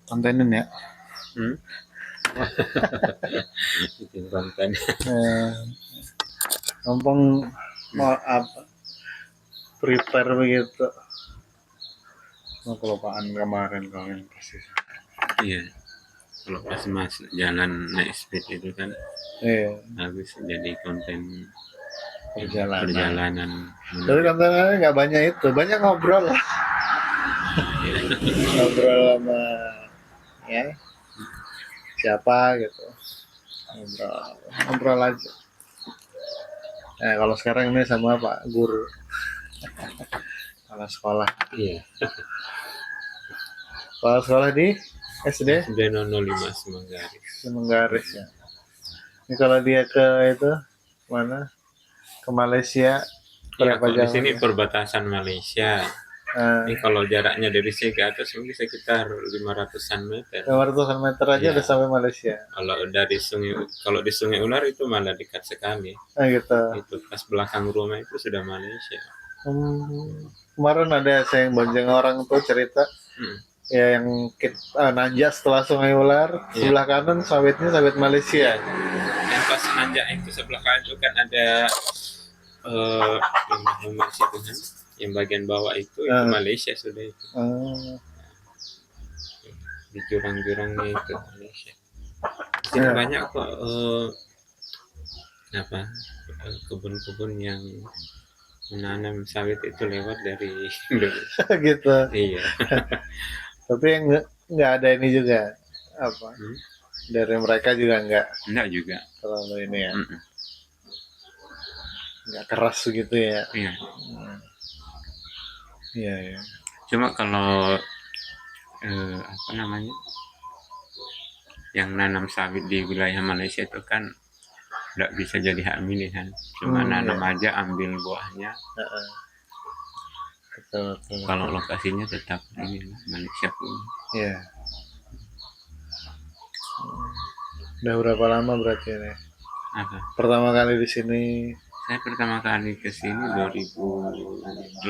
kontenin ya. Bikin konten. Mumpung mau apa prepare begitu. Mau kelupaan kemarin pasti. Iya, kalau pas masuk jalan naik speed itu kan habis jadi konten perjalanan. Tapi kontennya nggak banyak itu, banyak ngobrol lah. Ngobrol sama ya siapa gitu, ngobrol aja. Nah kalau sekarang ini sama Pak Guru kalau sekolah. Iya. Kalau sekolah di SD 05 Semenggaris ya. Ini kalau dia ke itu mana? Ke Malaysia. Iya, kalau di sini perbatasan Malaysia. Ini kalau jaraknya dari sini ke atas mungkin sekitar 500-an meter. 500-an meter aja udah sampai Malaysia. Kalau dari kalau di Sungai Ular itu malah dekat sekali. Gitu. Itu pas belakang rumah itu sudah Malaysia. Kemarin ada saya yang bonceng orang tuh cerita. Ya yang nanjak setelah Sungai Ular, sebelah kanan sawitnya sawit Malaysia. Yang pas nanjak itu sebelah kanan itu kan ada yang bagian bawah itu Malaysia sudah itu. Di jurang-jurangnya itu Malaysia. Jadi banyak kok kebun-kebun yang menanam sawit itu lewat dari Indonesia. Gitu. Iya. Tapi nggak ada ini juga apa? Dari mereka juga nggak juga. Terlalu ini ya. Nggak keras gitu ya. Iya. Iya. Cuma kalau yang nanam sawit di wilayah Malaysia itu kan nggak bisa jadi hak milik kan, cuma nanam aja ambil buahnya. Betul. Kalau lokasinya tetap ini Malaysia punya. Iya. Udah berapa lama berarti ini? Apa? Pertama kali di sini? Saya pertama kali ke sini 2008.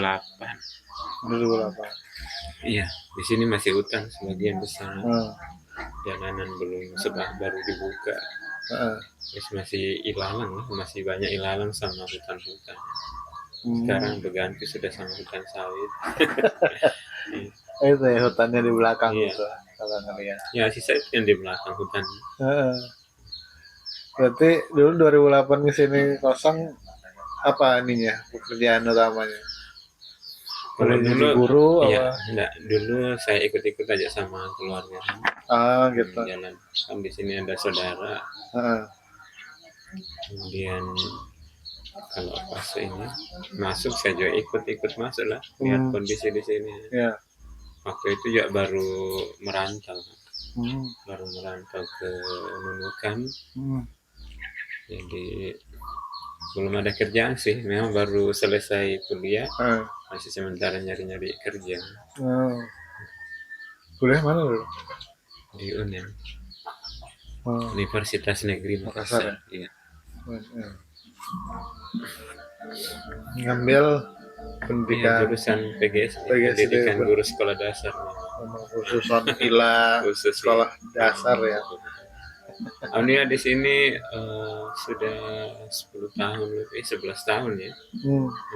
2008. Iya, di sini masih hutan sebagian besar. Jalanan belum baru dibuka. Masih ilalang, masih banyak ilalang sama hutan-hutan. Sekarang berganti sudah sama hutan sawit. Itu ya hutannya di belakang itu kalau ngelihat. Ya sisa itu yang di belakang hutan. Berarti dulu 2008 ke sini kosong apa ininya pekerjaan utamanya? Kalau dulu guru enggak, dulu saya ikut-ikut aja sama keluarga. Gitu. Jalan. Kan di sini ada saudara. Kemudian kalau pas ini masuk saya juga ikut masuk lah, lihat kondisi di sini. Waktu itu juga baru merantau ke Nunukan. Jadi belum ada kerjaan sih, memang baru selesai kuliah, masih sementara nyari kerja. Kuliah mana dulu? Di UNEM. Universitas Negeri Makassar. Iya. Ngambil pendidikan jurusan PGS, pendidikan guru sekolah dasar. Khususan sekolah dasar ya. Aunia di sini sudah 10 tahun lebih, 11 tahun ya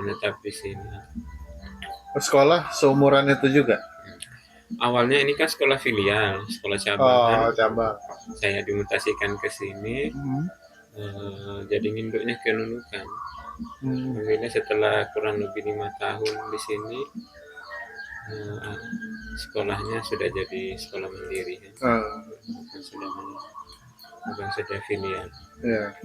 menetap di sini. Sekolah seumuran itu juga? Awalnya ini kan sekolah filial, sekolah cabang. Cabang. Saya dimutasikan ke sini, jadi induknya ke Nunukan. Kemudian setelah kurang lebih 5 tahun di sini, sekolahnya sudah jadi sekolah mandiri. Bukan sudah filial. Iya.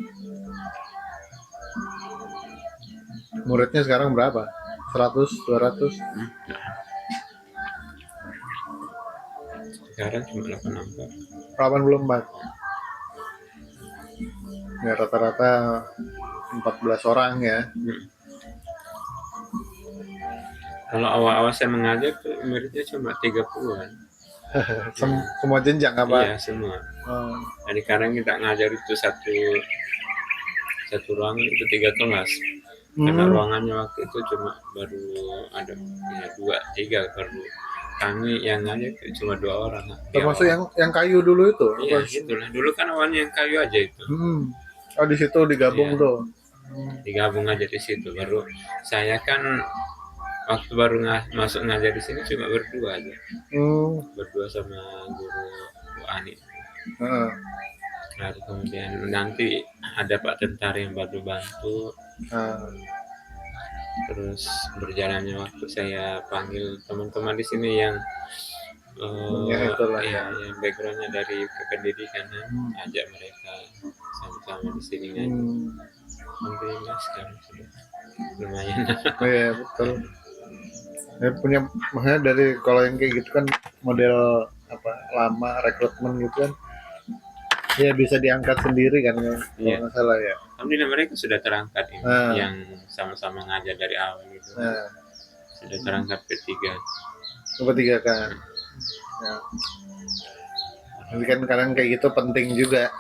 Muridnya sekarang berapa? 100, 200? Sekarang cuma 84. 84. Ya rata-rata 14 orang ya. Kalau awal-awal saya mengajar muridnya cuma 30-an. Semua jenjang apa? Iya, semua. Jadi sekarang kita ngajar itu satu ruangan itu 3 kelas. Karena ruangannya waktu itu cuma baru ada 2-3 baru kami yang ngajar itu cuma 2 orang. Termasuk yang kayu dulu itu. Iya, Apa? itulah. Dulu kan awalnya yang kayu aja itu. Oh, di situ digabung Iya. tuh. Digabung aja di situ. Baru saya kan waktu baru masuk ngajar di sini cuma berdua aja. Berdua sama guru Bu Ani. Heeh. Lalu kemudian nanti ada Pak Tentara yang bantu. Terus berjalannya waktu saya panggil teman-teman di sini yang Ya, itulah yang backgroundnya dari kependidikan, ajak mereka sama-sama di sini ngaji. Alhamdulillah sekarang sudah lumayan. Iya, betul. Ya, punya makanya dari kalau yang kayak gitu kan model apa lama rekrutmen gitu kan, ya bisa diangkat sendiri kan kalau nggak salah ya. Alhamdulillah mereka sudah terangkat ini, yang sama-sama ngajar dari awal itu. Sudah terangkat ketiga kan. Ya. Jadi kan kadang kayak gitu penting juga,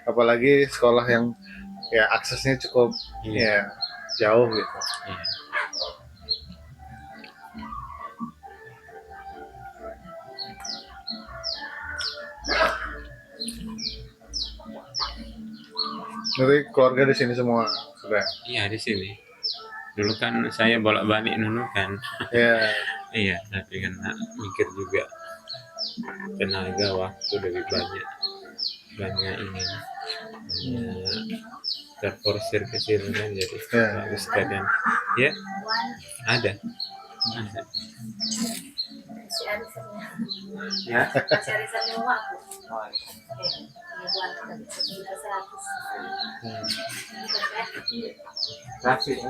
apalagi sekolah yang ya aksesnya cukup ya jauh gitu. Jadi keluarga di sini semua sudah. Iya, di sini. Dulu kan saya bolak-balik Nunukan. Iya, tapi kan mikir juga tenaga waktu lebih banyak ini terporsir ke sini kan, jadi bagus sekalian. Ya, ada. Ya. Masih arisan di rumah aku. Buat kita 100. Kasih ya.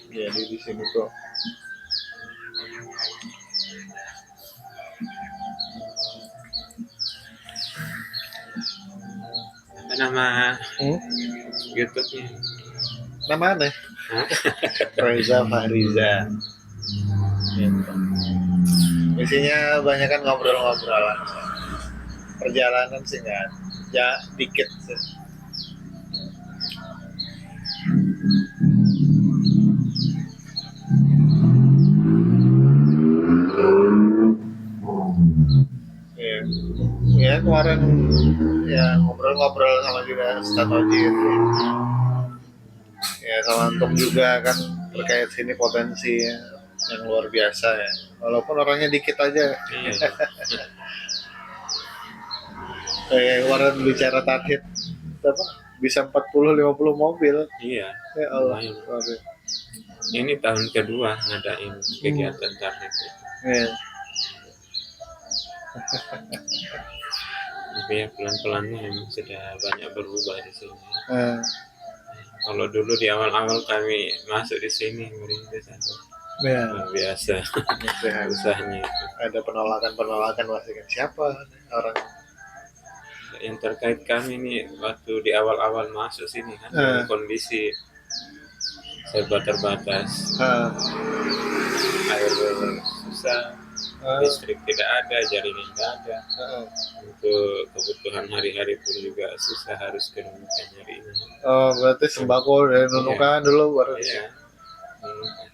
Jadi di sini tuh apa nama YouTube-nya? Nama aneh. Reza Fahriza. Gitu. Isinya banyak kan ngobrol-ngobrolan. Perjalanan sih nggak, ya dikit sih. Ya kemarin ya ngobrol-ngobrol sama juga Ustadz Oji gitu. Ya sama Antum juga kan terkait sini potensi yang luar biasa ya, walaupun orangnya dikit aja. Kayak kemarin bicara target apa bisa 40-50 mobil. Iya. Ya Allah. Ini tahun kedua ngadain kegiatan target. Tapi ya pelan-pelannya memang sudah banyak berubah di sini. Kalau dulu di awal-awal kami masuk di sini merintis luar biasa usahanya itu. Ada penolakan pasti kan, siapa orang yang terkait kami ini waktu di awal-awal masuk sini kan kondisi serba terbatas, air susah, listrik tidak ada, jaringan tidak ada, untuk kebutuhan hari-hari pun juga susah, harus ke Nunukan nyari ini. Oh, berarti sembako dari Nunukan dulu baru. Iya, Nunukan.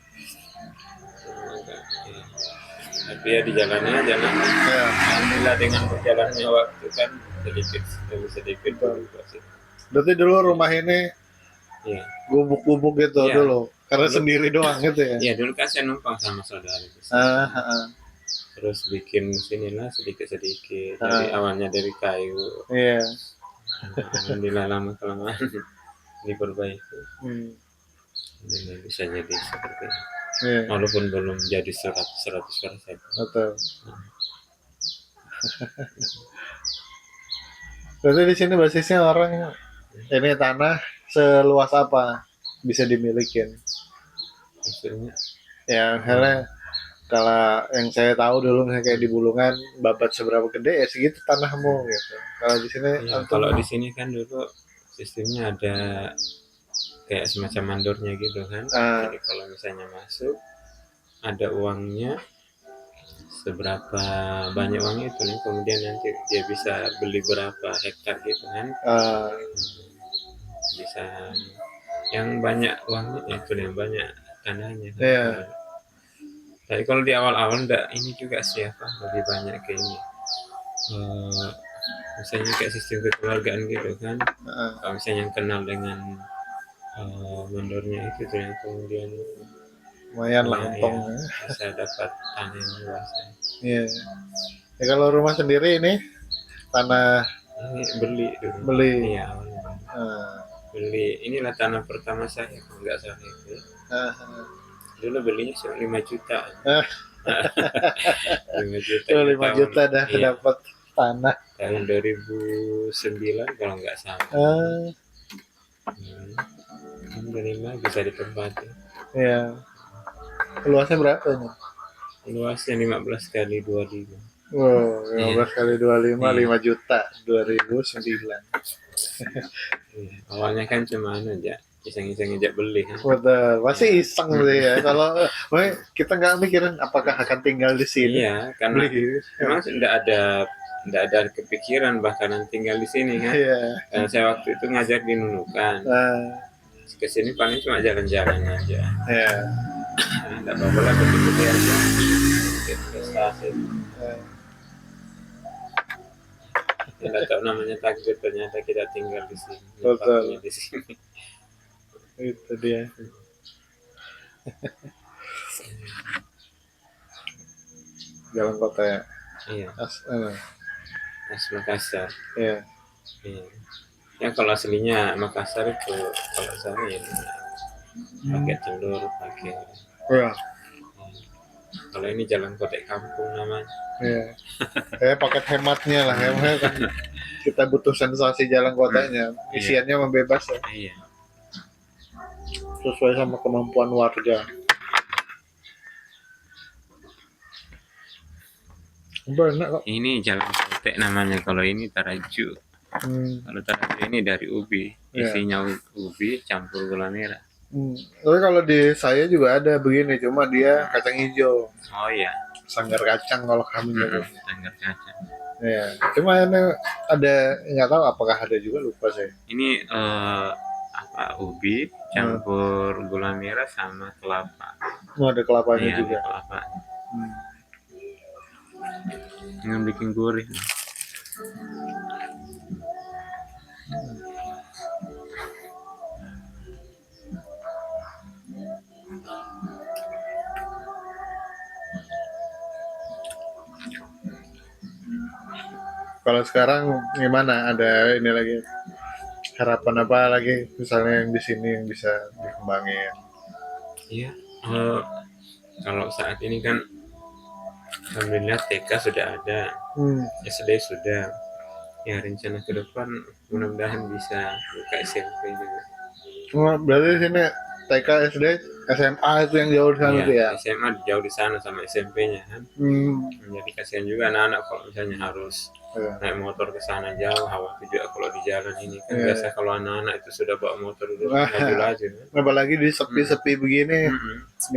Tapi ya dijalani aja nanti. Alhamdulillah dengan berjalannya waktu kan sedikit berubah sih. Berarti dulu rumah ini gubuk-gubuk gitu dulu, karena dulu, sendiri doang gitu ya? Iya, dulu kan saya numpang sama saudara. Terus bikin sinilah sedikit-sedikit, dari awalnya dari kayu. Iya. Alhamdulillah lama kelamaan diperbaiki. Dan bisa jadi seperti ini. Walaupun belum jadi 100%. Betul. Berarti di sini basisnya orang Ini tanah seluas apa bisa dimilikin? Maksudnya Ya, karena kalau yang saya tahu dulu misalnya kayak di Bulungan babat seberapa gede ya segitu tanahmu gitu. Kalau di sini iya, antum kalau di sini kan dulu sistemnya ada kayak semacam mandornya gitu kan. ah, Jadi kalau misalnya masuk ada uangnya, seberapa banyak uangnya itu nih, kemudian nanti dia bisa beli berapa hektar gitu kan. ah, Bisa yang banyak uangnya itu yang banyak tanahnya kan. ya, Tapi kalau di awal-awal enggak ini juga sih apa lebih banyak ke ini. Misalnya kayak sistem kekeluargaan gitu kan. ah, Kalau misalnya yang kenal dengan mandornya itu tuh yang kemudian lumayan lah ya, untung. bisa dapat tanah yang luas ya. Iya. Ya, kalau rumah sendiri ini tanah Ini beli dulu. beli. Iya, awalnya Ah, beli. Inilah tanah pertama saya kalau nggak salah itu. ah, Dulu belinya cuma 5 juta. ah. 5 juta Tuh, itu 5 tahun, juta dah iya, dapat tanah. tahun 2009 kalau nggak salah. Ah, Alhamdulillah bisa ditempati. ya. Luasnya berapa ini? Luasnya 15 kali 25. Wow, Iya. 15 kali 25, Iya. 5 juta 2009. Iya. Awalnya kan cuma aja iseng-iseng aja beli kan. Betul, pasti iseng sih ya. Kalau kita nggak mikirin apakah akan tinggal di sini. Iya, karena Beli. memang tidak ada kepikiran bakalan tinggal di sini kan. Iya. Karena saya waktu itu ngajar di Nunukan. Nah, Ke sini paling cuma jalan-jalan aja. ya. Enggak apa-apa lah gede-gede aja. Investasi. Tidak tahu namanya takdir, ternyata kita tinggal di sini. Betul. Tempatnya di sini. Itu dia. Jalan kota ya. Iya, Makassar. Ya. Iya. Ya kalau aslinya Makassar itu kalau saya ya pakai telur, pakai. Ya. Kalau ini jalan kotek kampung namanya. Ya. Paket hematnya lah, hemat kan. Kita butuh sensasi jalan kotanya. Isiannya membebas ya. Iya. Sesuai sama kemampuan warga. Benar kok. Ini jalan kotek namanya. Kalau ini taraju. Kalau taraju ini dari ubi. Isinya ubi campur gula merah. Tapi kalau di saya juga ada begini, cuma dia kacang hijau. Oh iya. Sanggar kacang kalau kami nyebutnya. Sanggar kacang. Ya, cuma ini ada nggak tahu apakah ada juga, lupa saya. Ini ubi campur gula merah sama kelapa. Ada kelapanya Iya, juga. ada kelapa. Yang bikin gurih. Kalau sekarang gimana? Ada ini lagi harapan apa lagi? Misalnya yang di sini yang bisa dikembangin. Iya. Kalau saat ini kan alhamdulillah TK sudah ada, SD sudah. Ya rencana ke depan mudah-mudahan bisa buka SMP juga. Berarti di sini TK, SD, SMA itu yang jauh di sana tuh ya? SMA jauh di sana sama SMP-nya kan. Jadi kasihan juga anak-anak kalau misalnya harus naik motor ke sana jauh, khawatir juga kalau di jalan ini kan. Biasa kalau anak-anak itu sudah bawa motor itu laju-laju kan. Apalagi di sepi-sepi begini,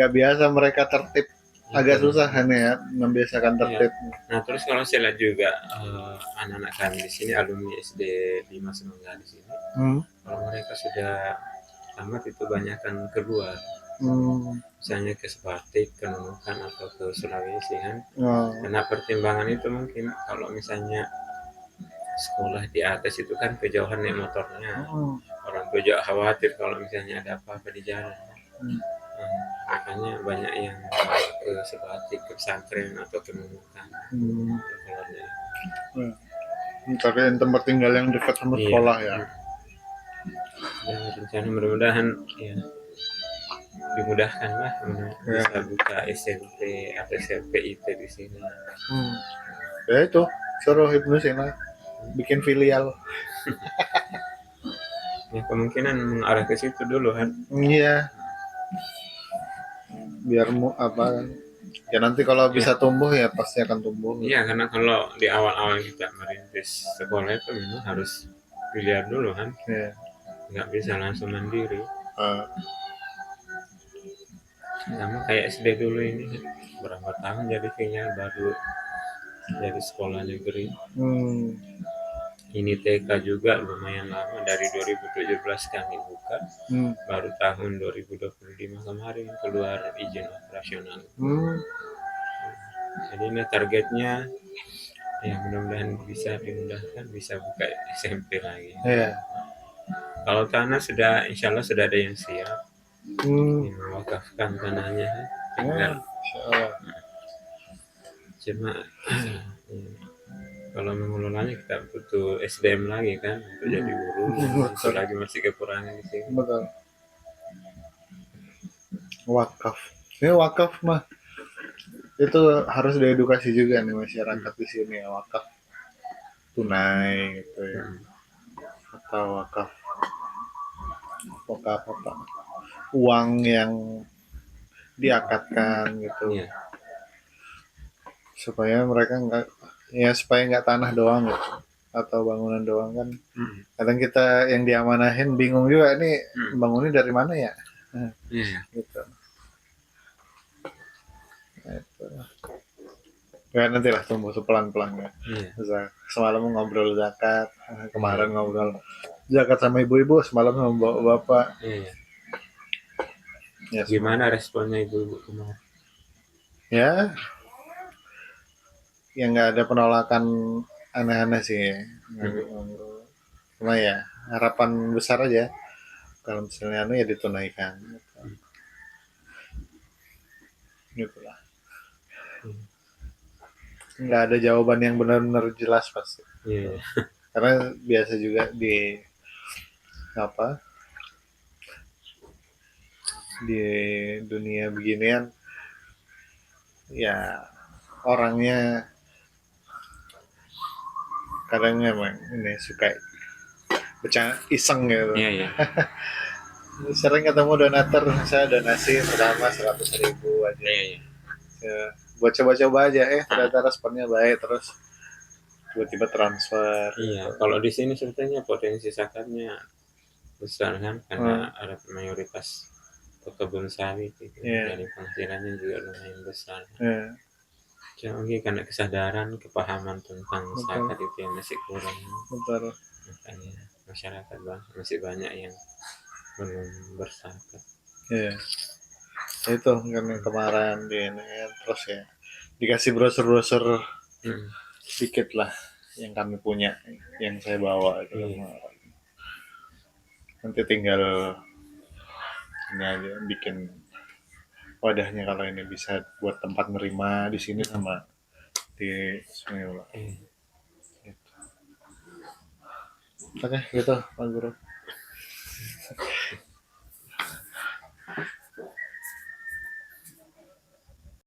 nggak biasa mereka tertib. Agak susah kan ya membiasakan tertib. Nah terus kalau saya lihat juga anak-anak kami di sini alumni SD 5 Semangga di sini, kalau mereka sudah tamat itu banyakkan keluar, misalnya ke Sebatik, ke Nunukan atau ke Sulawesi kan. Karena pertimbangan itu mungkin kalau misalnya sekolah di atas itu kan kejauhan naik motornya, orang tua juga khawatir kalau misalnya ada apa-apa di jalan. Makanya banyak yang ke Sebatik, ke pesantren atau ke Nunukan. Cari tempat tinggal yang dekat sama sekolah ya. Dan rencana mudah-mudahan ya dimudahkan lah bisa buka SMP atau SMP IT di sini. Ya itu suruh Ibnu Sina bikin filial. Ya kemungkinan mengarah ke situ dulu kan. Iya, biar ya nanti kalau bisa tumbuh ya pasti akan tumbuh. Iya, karena kalau di awal-awal kita merintis sekolah itu memang harus dilihat dulu kan, Iya. nggak bisa langsung mandiri. Ah, Sama kayak SD dulu ini, berapa tahun jadi tinggal baru jadi sekolah negeri. hmm, Ini TK juga lumayan lama, dari 2017 kami buka, hmm, baru tahun 2025 kemarin keluar izin operasional. hmm, Jadi ini targetnya ya mudah-mudahan bisa dimudahkan, bisa buka SMP lagi. iya. Kalau tanah sudah, insya Allah sudah ada yang siap, Hmm, ini mewakafkan tanahnya, oh, tinggal Insya Allah. cuma kalau mengelolanya kita butuh SDM lagi kan untuk jadi guru, itu lagi masih kekurangan di sini. Betul. Wakaf. Ini wakaf mah itu harus diedukasi juga nih masyarakat di sini ya, wakaf tunai gitu ya, atau wakaf wakaf apa uang yang diakatkan gitu, Iya. supaya mereka nggak, ya supaya nggak tanah doang gitu atau bangunan doang kan. Kadang kita yang diamanahin bingung juga, ini bangunnya dari mana ya. Iya. Gitu. Gitu. Ya nanti lah tumbuh tuh pelan-pelan ya. Iya. Semalam ngobrol zakat, kemarin ngobrol zakat sama ibu-ibu, semalam sama bapak. Iya. Ya, Gimana responnya ibu kemarin? Ya, yang nggak ada penolakan aneh-aneh sih. Cuma ya harapan besar aja kalau misalnya ya ditunaikan. Gitu lah. Nggak ada jawaban yang benar-benar jelas pasti. Iya. Karena biasa juga di apa di dunia beginian ya, orangnya kadang emang ini suka bercanda iseng gitu. Iya, iya. Sering ketemu donatur, saya donasi pertama 100.000 aja. Iya, iya. Ya, buat coba-coba aja, ternyata responnya baik, terus tiba-tiba transfer. Iya, kalau di sini sebetulnya potensi zakatnya besar kan, karena ada mayoritas pekebun sawit gitu. Iya. Jadi penghasilannya juga lumayan besar. Iya. Cuma mungkin karena kesadaran, kepahaman tentang zakat itu yang masih kurang. Betul. Makanya masyarakat masih banyak yang belum berzakat. Iya. Itu kan yang kemarin terus ya dikasih brosur-brosur sedikit lah yang kami punya, yang saya bawa itu. Nanti tinggal ini aja bikin wadahnya, kalau ini bisa buat tempat nerima di sini sama di Sungai Ulo. Gitu. Oke, gitu Pak Guru.